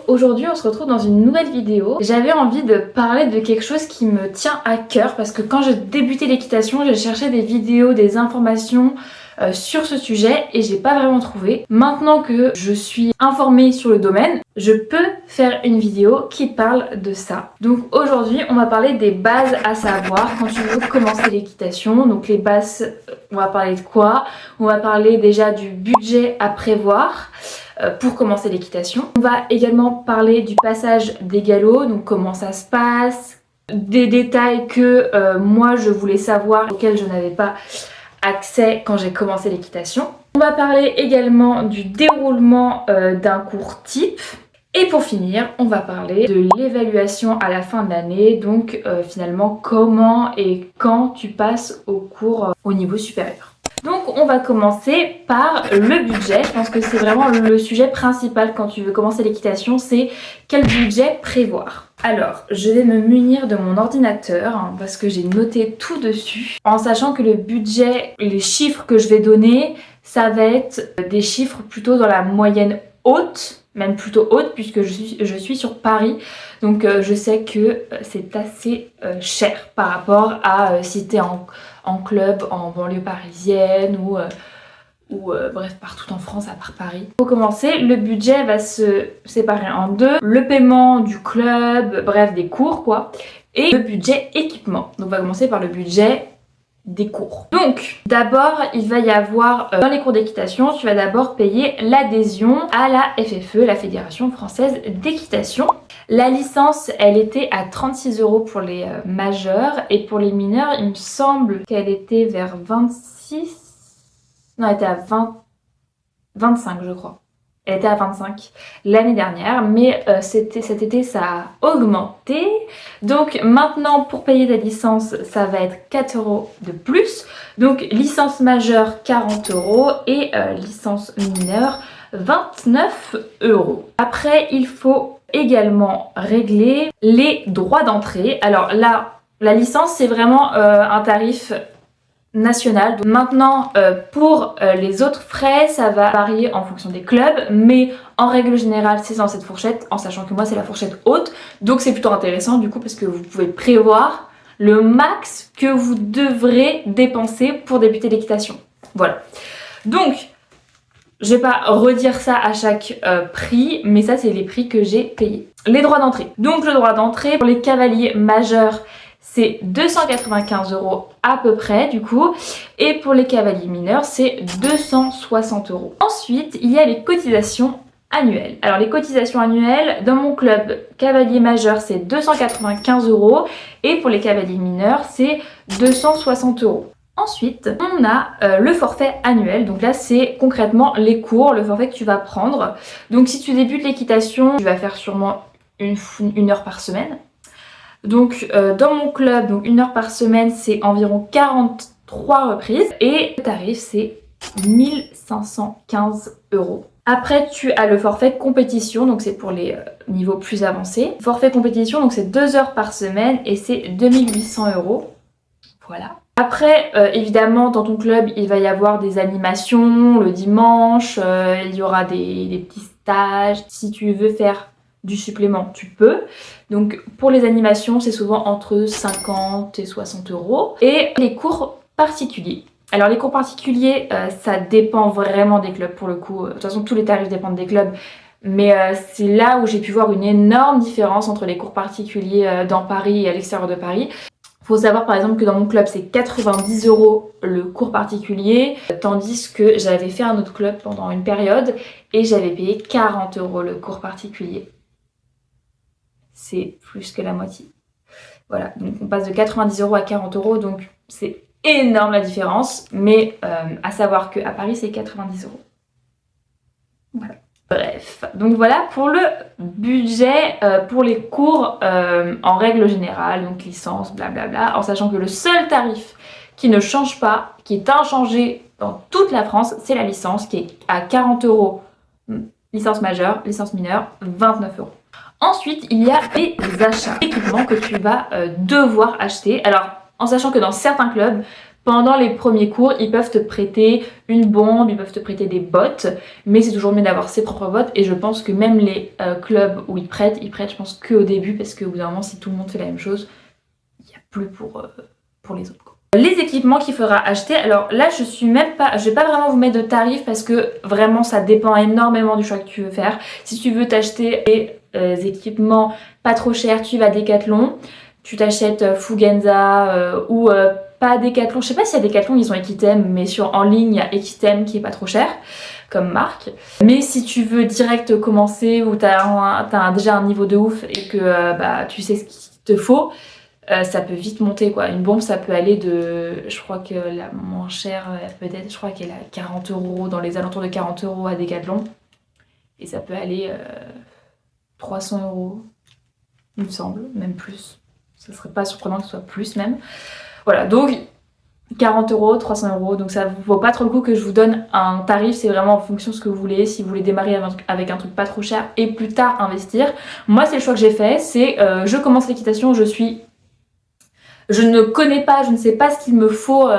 aujourd'hui on se retrouve dans une nouvelle vidéo. J'avais envie de parler de quelque chose qui me tient à cœur parce que quand j'ai débuté l'équitation, j'ai cherché des vidéos, des informations sur ce sujet et j'ai pas vraiment trouvé. Maintenant que je suis informée sur le domaine, je peux faire une vidéo qui parle de ça. Donc aujourd'hui, on va parler des bases à savoir quand tu veux commencer l'équitation. Donc les bases, on va parler de quoi? On va parler déjà du budget à prévoir pour commencer l'équitation. On va également parler du passage des galops, donc comment ça se passe, des détails que moi je voulais savoir auxquels je n'avais pas accès quand j'ai commencé l'équitation. On va parler également du déroulement d'un cours type. Et pour finir, on va parler de l'évaluation à la fin de l'année, donc finalement comment et quand tu passes au cours au niveau supérieur. Donc on va commencer par le budget. Je pense que c'est vraiment le sujet principal quand tu veux commencer l'équitation, c'est quel budget prévoir. Alors, je vais me munir de mon ordinateur parce que j'ai noté tout dessus, en sachant que le budget, les chiffres que je vais donner, ça va être des chiffres plutôt dans la moyenne haute, même plutôt haute puisque je suis sur Paris, donc je sais que c'est assez cher par rapport à si t'es en club, en banlieue parisienne ou bref partout en France à part Paris. Pour commencer, le budget va se séparer en deux, le paiement du club, bref des cours quoi, et le budget équipement. Donc on va commencer par le budget des cours. Donc d'abord il va y avoir dans les cours d'équitation, tu vas d'abord payer l'adhésion à la FFE, la Fédération Française d'Équitation. La licence elle était à 36 € pour les majeurs et pour les mineurs il me semble qu'elle était vers 26, non elle était à 25 je crois. Elle était à 25 l'année dernière, mais cet été ça a augmenté. Donc maintenant pour payer ta licence, ça va être 4 € de plus. Donc licence majeure 40 € et licence mineure 29 €. Après il faut également régler les droits d'entrée. Alors là, la licence c'est vraiment un tarif national. Donc maintenant pour les autres frais ça va varier en fonction des clubs, mais en règle générale c'est dans cette fourchette, en sachant que moi c'est la fourchette haute, donc c'est plutôt intéressant du coup parce que vous pouvez prévoir le max que vous devrez dépenser pour débuter l'équitation. Voilà, donc je vais pas redire ça à chaque prix, mais ça c'est les prix que j'ai payés. Les droits d'entrée. Donc le droit d'entrée pour les cavaliers majeurs c'est 295 € à peu près du coup, et pour les cavaliers mineurs c'est 260 €. Ensuite il y a les cotisations annuelles. Alors les cotisations annuelles dans mon club cavalier majeur c'est 295 € et pour les cavaliers mineurs c'est 260 €. Ensuite, on a le forfait annuel, donc là c'est concrètement les cours, le forfait que tu vas prendre. Donc si tu débutes l'équitation, tu vas faire sûrement une heure par semaine. Donc dans mon club, donc 1 heure par semaine, c'est environ 43 reprises et le tarif c'est 1515 €. Après tu as le forfait compétition, donc c'est pour les niveaux plus avancés. Forfait compétition, donc c'est 2 heures par semaine et c'est 2800 €. Voilà. Après, évidemment, dans ton club, il va y avoir des animations le dimanche, il y aura des petits stages. Si tu veux faire du supplément, tu peux. Donc pour les animations, c'est souvent entre 50 et 60 €. Et les cours particuliers. Alors les cours particuliers, ça dépend vraiment des clubs pour le coup. De toute façon, tous les tarifs dépendent des clubs. Mais c'est là où j'ai pu voir une énorme différence entre les cours particuliers dans Paris et à l'extérieur de Paris. Faut savoir par exemple que dans mon club c'est 90 € le cours particulier, tandis que j'avais fait un autre club pendant une période et j'avais payé 40 € le cours particulier. C'est plus que la moitié. Voilà, donc on passe de 90 € à 40 €, donc c'est énorme la différence, mais à savoir qu'à Paris c'est 90 €. Voilà. Bref, donc voilà pour le budget pour les cours en règle générale, donc licence, blablabla, en sachant que le seul tarif qui ne change pas, qui est inchangé dans toute la France, c'est la licence qui est à 40 €, licence majeure, licence mineure, 29 €. Ensuite, il y a les achats d'équipements que tu vas devoir acheter. Alors, en sachant que dans certains clubs, pendant les premiers cours, ils peuvent te prêter une bombe, ils peuvent te prêter des bottes, mais c'est toujours mieux d'avoir ses propres bottes. Et je pense que même les clubs où ils prêtent, je pense qu'au début, parce qu'au bout d'un moment, si tout le monde fait la même chose, il n'y a plus pour les autres, quoi. Les équipements qu'il faudra acheter, alors là je vais pas vraiment vous mettre de tarifs parce que vraiment ça dépend énormément du choix que tu veux faire. Si tu veux t'acheter des équipements pas trop chers, tu vas à Decathlon, tu t'achètes Fugenza ou pas Decathlon, je sais pas si à Decathlon ils ont Equitem, mais en ligne il y a Equitem qui est pas trop cher comme marque. Mais si tu veux direct commencer ou t'as déjà un niveau de ouf et que tu sais ce qu'il te faut, ça peut vite monter, quoi. Une bombe, ça peut aller je crois que la moins chère, peut-être, je crois qu'elle est à 40 €, dans les alentours de 40 € à Decathlon. Et ça peut aller 300 €, il me semble, même plus. Ça serait pas surprenant que ce soit plus, même. Voilà, donc 40 €, 300 €, donc ça vaut pas trop le coup que je vous donne un tarif, c'est vraiment en fonction de ce que vous voulez. Si vous voulez démarrer avec un truc pas trop cher et plus tard investir. Moi, c'est le choix que j'ai fait, c'est je commence l'équitation, je ne connais pas, je ne sais pas ce qu'il me faut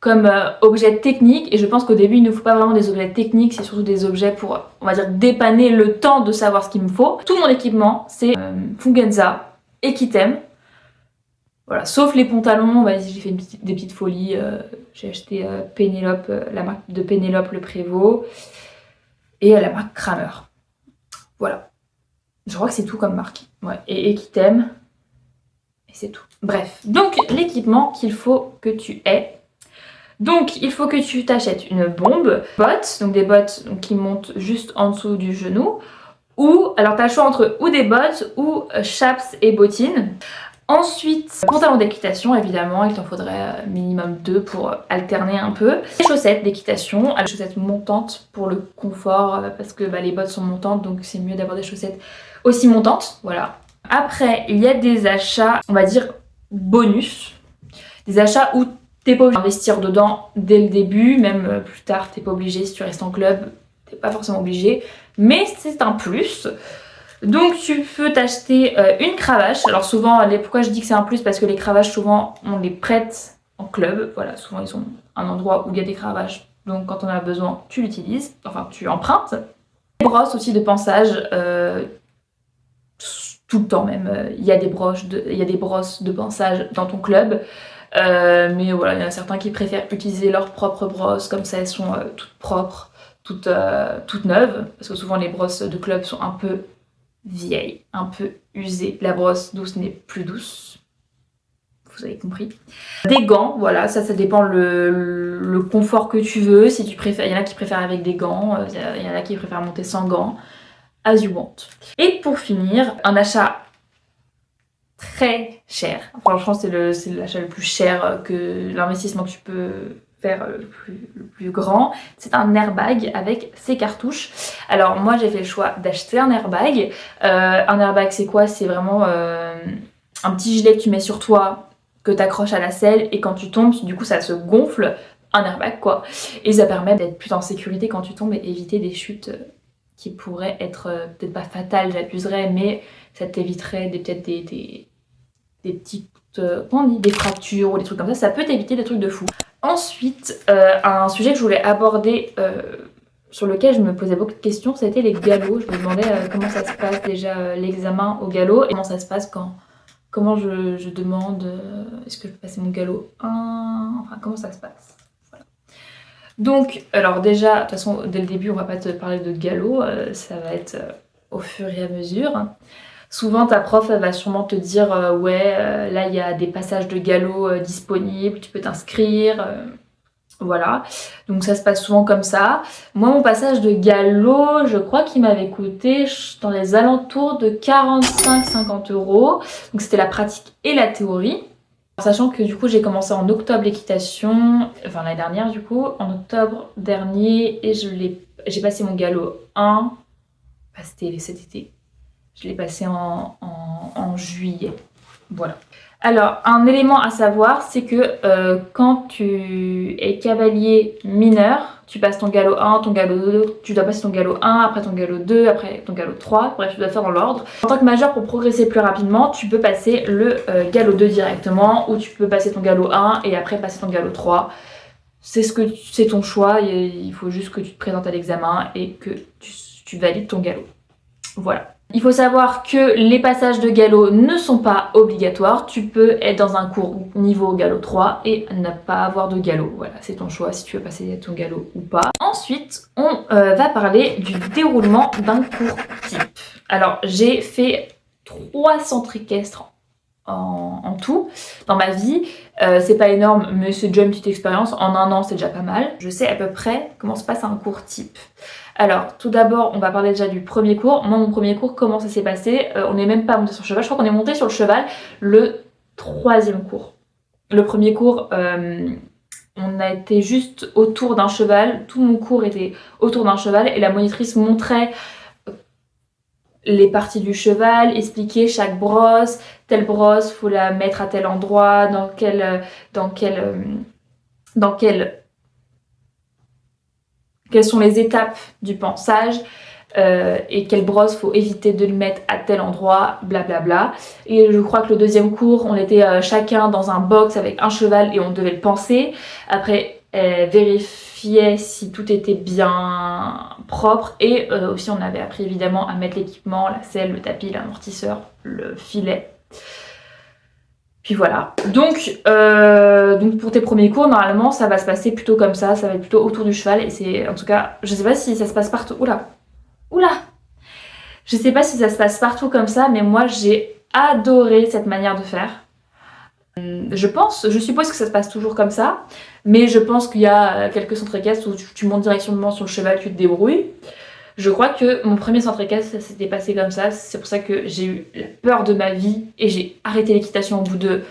comme objet technique, et je pense qu'au début il ne faut pas vraiment des objets techniques, c'est surtout des objets pour, on va dire, dépanner le temps de savoir ce qu'il me faut. Tout mon équipement c'est Fugenza, Equitem, voilà, sauf les pantalons, j'ai fait des petites folies, j'ai acheté Pénélope, la marque de Pénélope le Prévost, et la marque Kramer, voilà. Je crois que c'est tout comme marque, ouais, et Equitem. C'est tout. Bref, donc l'équipement qu'il faut que tu aies. Donc il faut que tu t'achètes une bombe, bottes, donc des bottes qui montent juste en dessous du genou, ou, alors tu as le choix entre ou des bottes ou chaps et bottines. Ensuite, pantalon d'équitation, évidemment, il t'en faudrait minimum 2 pour alterner un peu. Les chaussettes d'équitation, les chaussettes montantes pour le confort, parce que les bottes sont montantes, donc c'est mieux d'avoir des chaussettes aussi montantes, voilà. Après, il y a des achats, on va dire, bonus. Des achats où t'es pas obligé d'investir dedans dès le début, même plus tard, t'es pas obligé, si tu restes en club, t'es pas forcément obligé. Mais c'est un plus. Donc tu peux t'acheter une cravache. Alors souvent, pourquoi je dis que c'est un plus? Parce que les cravaches, souvent, on les prête en club. Voilà, souvent ils ont un endroit où il y a des cravaches. Donc quand on a besoin, tu l'utilises. Enfin, tu empruntes. Des brosses aussi de pinçage. Tout le temps même, il y a des brosses de pinçage dans ton club, mais voilà, il y en a certains qui préfèrent utiliser leurs propres brosses, comme ça elles sont toutes propres, toutes neuves, parce que souvent les brosses de club sont un peu vieilles, un peu usées. La brosse douce n'est plus douce, vous avez compris. Des gants, voilà, ça dépend le confort que tu veux. Si tu préfères, il y en a qui préfèrent avec des gants, il y en a qui préfèrent monter sans gants. As you want. Et pour finir, un achat très cher. Franchement, c'est l'achat le plus cher, que l'investissement que tu peux faire le plus grand. C'est un airbag avec ses cartouches. Alors moi, j'ai fait le choix d'acheter un airbag. Un airbag, c'est quoi? C'est vraiment un petit gilet que tu mets sur toi, que tu accroches à la selle, et quand tu tombes, du coup, ça se gonfle. Un airbag, quoi. Et ça permet d'être plus en sécurité quand tu tombes et éviter des chutes qui pourraient être peut-être pas fatales, j'abuserais, mais ça t'éviterait peut-être des petites, comment on dit, des fractures ou des trucs comme ça peut t'éviter des trucs de fou. Ensuite, un sujet que je voulais aborder, sur lequel je me posais beaucoup de questions, c'était les galops. Je me demandais comment ça se passe déjà l'examen au galop, et comment ça se passe comment je demande, est-ce que je peux passer mon galop 1, enfin comment ça se passe. Donc, alors déjà, de toute façon, dès le début, on va pas te parler de galop, ça va être au fur et à mesure. Souvent, ta prof, elle va sûrement te dire ouais, là, il y a des passages de galop disponibles, tu peux t'inscrire, voilà. Donc ça se passe souvent comme ça. Moi, mon passage de galop, je crois qu'il m'avait coûté dans les alentours de 45-50 €. Donc c'était la pratique et la théorie. Sachant que du coup j'ai commencé en octobre l'équitation, enfin l'année dernière du coup, en octobre dernier, et j'ai passé mon galop 1, c'était cet été, je l'ai passé en juillet, Voilà. Alors, un élément à savoir, c'est que quand tu es cavalier mineur, tu passes ton galop 1, ton galop 2, tu dois passer ton galop 1, après ton galop 2, après ton galop 3, bref, tu dois faire dans l'ordre. En tant que majeur, pour progresser plus rapidement, tu peux passer le galop 2 directement, ou tu peux passer ton galop 1 et après passer ton galop 3. C'est ton choix, il faut juste que tu te présentes à l'examen et que tu valides ton galop. Voilà. Il faut savoir que les passages de galop ne sont pas obligatoires. Tu peux être dans un cours niveau galop 3 et ne pas avoir de galop. Voilà, c'est ton choix si tu veux passer ton galop ou pas. Ensuite, on va parler du déroulement d'un cours type. Alors, j'ai fait 3 centres équestres en tout dans ma vie. C'est pas énorme, mais c'est déjà une petite expérience. En un an, c'est déjà pas mal. Je sais à peu près comment se passe un cours type. Alors, tout d'abord, on va parler déjà du premier cours. Moi, mon premier cours, comment ça s'est passé? On n'est même pas monté sur le cheval. Je crois qu'on est monté sur le cheval le 3e cours. Le premier cours, on a été juste autour d'un cheval. Tout mon cours était autour d'un cheval et la monitrice montrait les parties du cheval, expliquer chaque brosse. Telle brosse, faut la mettre à tel endroit, quelles sont les étapes du pansage et quelle brosse faut éviter de le mettre à tel endroit, blablabla. Et je crois que le 2e cours, on était chacun dans un box avec un cheval et on devait le panser. Après, vérifier si tout était bien propre et aussi on avait appris évidemment à mettre l'équipement, la selle, le tapis, l'amortisseur, le filet. Puis voilà. Donc pour tes premiers cours, normalement, ça va se passer plutôt comme ça va être plutôt autour du cheval. Et c'est, en tout cas, je sais pas si ça se passe partout. Oula. Je sais pas si ça se passe partout comme ça, mais moi, j'ai adoré cette manière de faire. Je suppose que ça se passe toujours comme ça, mais je pense qu'il y a quelques centres équestres où tu montes directement sur le cheval, tu te débrouilles. Je crois que mon premier centre équestre, ça s'était passé comme ça. C'est pour ça que j'ai eu la peur de ma vie et j'ai arrêté l'équitation au bout de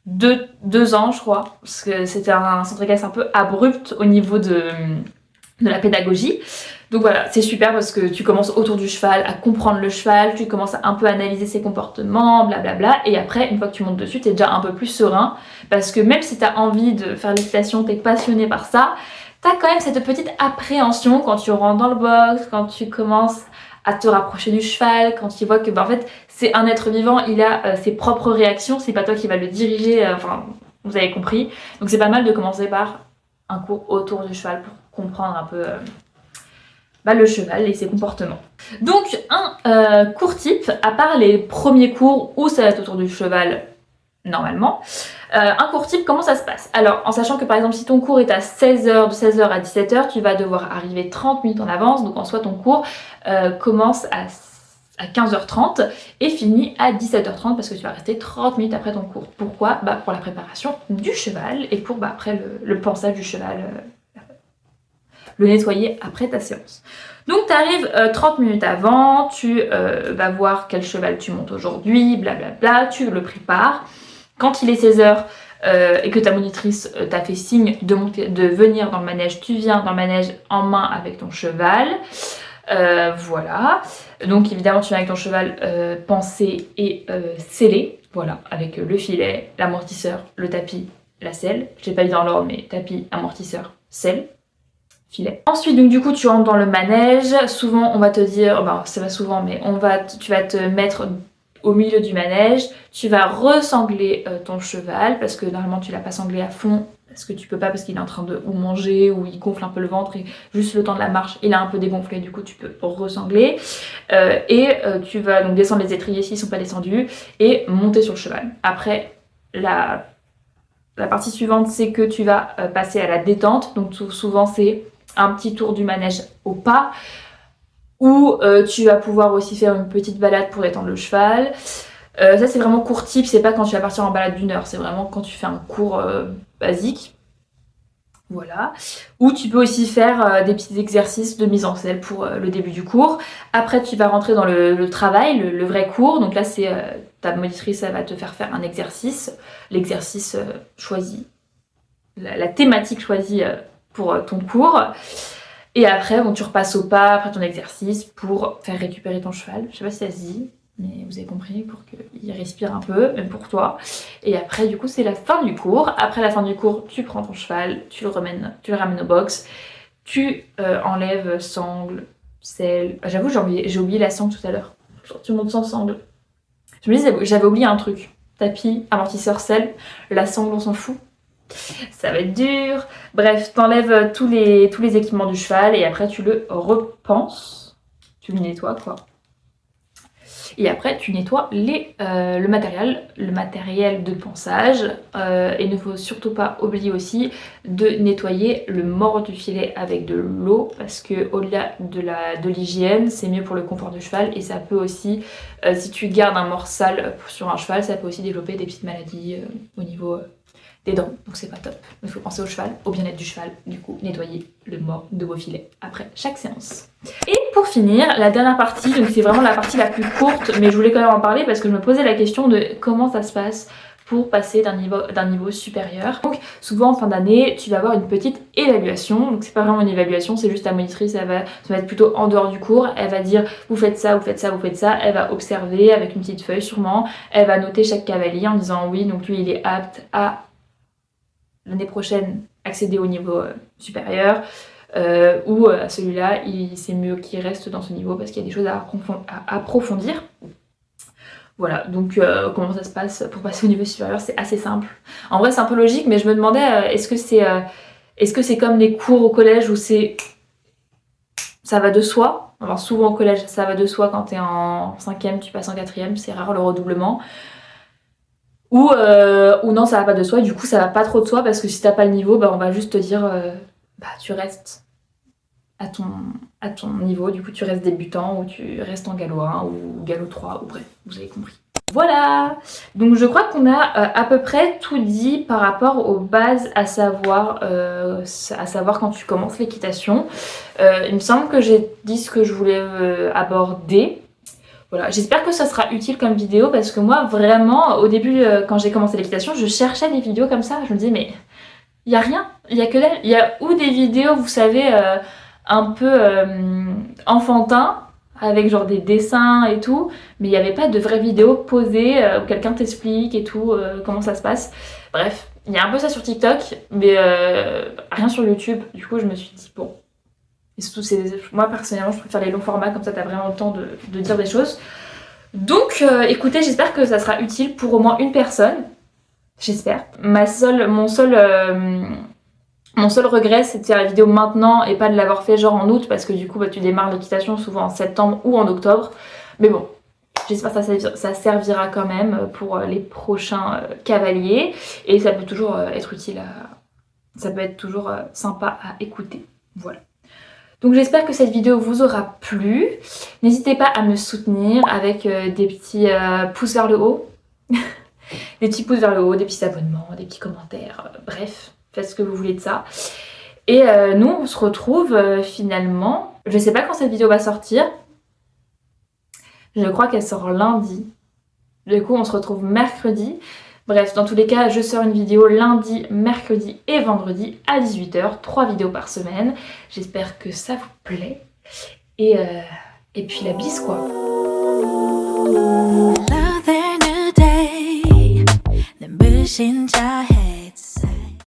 2 ans, je crois. Parce que c'était un centre équestre un peu abrupt au niveau de la pédagogie. Donc voilà, c'est super parce que tu commences autour du cheval à comprendre le cheval, tu commences à un peu analyser ses comportements, blablabla. Et après, une fois que tu montes dessus, t'es déjà un peu plus serein. Parce que même si t'as envie de faire l'équitation, t'es passionné par ça, t'as quand même cette petite appréhension quand tu rentres dans le box, quand tu commences à te rapprocher du cheval, quand tu vois que en fait c'est un être vivant, il a ses propres réactions, c'est pas toi qui vas le diriger, enfin vous avez compris. Donc c'est pas mal de commencer par un cours autour du cheval pour comprendre un peu le cheval et ses comportements. Donc un cours type, à part les premiers cours où ça va être autour du cheval normalement, un cours type, comment ça se passe? Alors, en sachant que par exemple, si ton cours est à 16h, de 16h à 17h, tu vas devoir arriver 30 minutes en avance. Donc en soi, ton cours commence à 15h30 et finit à 17h30 parce que tu vas rester 30 minutes après ton cours. Pourquoi? Pour la préparation du cheval et pour après le pansage du cheval, le nettoyer après ta séance. Donc tu arrives 30 minutes avant, tu vas voir quel cheval tu montes aujourd'hui, blablabla, tu le prépares. Quand il est 16h et que ta monitrice t'a fait signe de venir dans le manège, tu viens dans le manège en main avec ton cheval. Voilà. Donc évidemment tu viens avec ton cheval pansé et scellé. Voilà, avec le filet, l'amortisseur, le tapis, la selle. Je l'ai pas dit dans l'ordre, mais tapis, amortisseur, selle. Filet. Ensuite, donc du coup, tu rentres dans le manège. Souvent, on va te dire, c'est pas souvent, mais tu vas te mettre au milieu du manège. Tu vas ressangler ton cheval parce que normalement, tu l'as pas sanglé à fond parce que tu peux pas parce qu'il est en train de ou manger ou il gonfle un peu le ventre et juste le temps de la marche, il a un peu dégonflé. Du coup, tu peux ressangler tu vas donc descendre les étriers s'ils sont pas descendus et monter sur le cheval. Après, la partie suivante, c'est que tu vas passer à la détente. Donc souvent, c'est un petit tour du manège au pas où tu vas pouvoir aussi faire une petite balade pour détendre le cheval. Ça c'est vraiment court type, c'est pas quand tu vas partir en balade d'1 heure, c'est vraiment quand tu fais un cours basique. Voilà. Ou tu peux aussi faire des petits exercices de mise en selle pour le début du cours. Après tu vas rentrer dans le travail, le vrai cours. Donc là c'est ta monitrice, elle va te faire un exercice. L'exercice choisi, la thématique choisie pour ton cours. Et après, tu repasses au pas après ton exercice pour faire récupérer ton cheval. Je sais pas si ça se dit. mais vous avez compris, pour qu'il respire un peu, même pour toi. Et après, du coup, c'est la fin du cours. Après la fin du cours, tu prends ton cheval, tu le ramènes au box, tu enlèves sangle, selle. J'avoue, j'ai oublié la sangle tout à l'heure. Tu montes sans sangle. Je me disais, j'avais oublié un truc. Tapis, amortisseur, selle, la sangle, on s'en fout. Ça va être dur. Bref, t'enlèves tous les équipements du cheval et après tu le repenses. Tu le nettoies quoi. Et après tu nettoies le matériel de pansage. Et il ne faut surtout pas oublier aussi de nettoyer le mort du filet avec de l'eau parce que au-delà de l'hygiène, c'est mieux pour le confort du cheval et ça peut aussi, si tu gardes un mort sale sur un cheval, ça peut aussi développer des petites maladies au niveau des dents, donc c'est pas top. Il faut penser au cheval, au bien-être du cheval, du coup nettoyer le mort de vos filets après chaque séance. Et pour finir, la dernière partie, donc c'est vraiment la partie la plus courte, mais je voulais quand même en parler parce que je me posais la question de comment ça se passe pour passer d'un niveau supérieur. Donc souvent en fin d'année, tu vas avoir une petite évaluation, donc c'est pas vraiment une évaluation, c'est juste ta monitrice, elle va se mettre plutôt en dehors du cours, elle va dire vous faites ça, vous faites ça, vous faites ça, elle va observer avec une petite feuille sûrement, elle va noter chaque cavalier en disant oui, donc lui il est apte à l'année prochaine accéder au niveau supérieur ou à celui-là c'est mieux qu'il reste dans ce niveau parce qu'il y a des choses à approfondir. Voilà, donc comment ça se passe pour passer au niveau supérieur, c'est assez simple. En vrai c'est un peu logique mais je me demandais est-ce que c'est comme les cours au collège où ça va de soi. Alors souvent au collège ça va de soi, quand t'es en 5e tu passes en 4e, c'est rare le redoublement. Ou non, ça va pas de soi, du coup ça va pas trop de soi parce que si t'as pas le niveau, bah on va juste te dire tu restes à ton niveau, du coup tu restes débutant ou tu restes en galop 1 ou galop 3 ou bref, vous avez compris. Voilà, donc je crois qu'on a à peu près tout dit par rapport aux bases à savoir quand tu commences l'équitation. Il me semble que j'ai dit ce que je voulais aborder. Voilà, j'espère que ça sera utile comme vidéo parce que moi vraiment au début quand j'ai commencé l'équitation je cherchais des vidéos comme ça, je me disais mais il y a rien, il y a que dalle, il y a ou des vidéos vous savez un peu enfantin avec genre des dessins et tout, mais il n'y avait pas de vraies vidéos posées où quelqu'un t'explique et tout comment ça se passe. Bref, il y a un peu ça sur TikTok mais rien sur YouTube, du coup je me suis dit bon. Et surtout, moi personnellement, je préfère les longs formats, comme ça t'as vraiment le temps de dire des choses. Donc écoutez, j'espère que ça sera utile pour au moins une personne. J'espère. Mon seul regret, c'était la vidéo maintenant et pas de l'avoir fait genre en août, parce que du coup, tu démarres l'équitation souvent en septembre ou en octobre. Mais bon, j'espère que ça servira quand même pour les prochains cavaliers. Et ça peut toujours être utile ça peut être toujours sympa à écouter. Voilà. Donc j'espère que cette vidéo vous aura plu. N'hésitez pas à me soutenir avec des petits pouces vers le haut. Des petits pouces vers le haut, des petits abonnements, des petits commentaires. Bref, faites ce que vous voulez de ça. Et nous, on se retrouve finalement... Je sais pas quand cette vidéo va sortir. Je crois qu'elle sort lundi. Du coup, on se retrouve mercredi. Bref, dans tous les cas, je sors une vidéo lundi, mercredi et vendredi à 18 h, 3 vidéos par semaine. J'espère que ça vous plaît. Et puis la bise quoi. Another new day, the bush in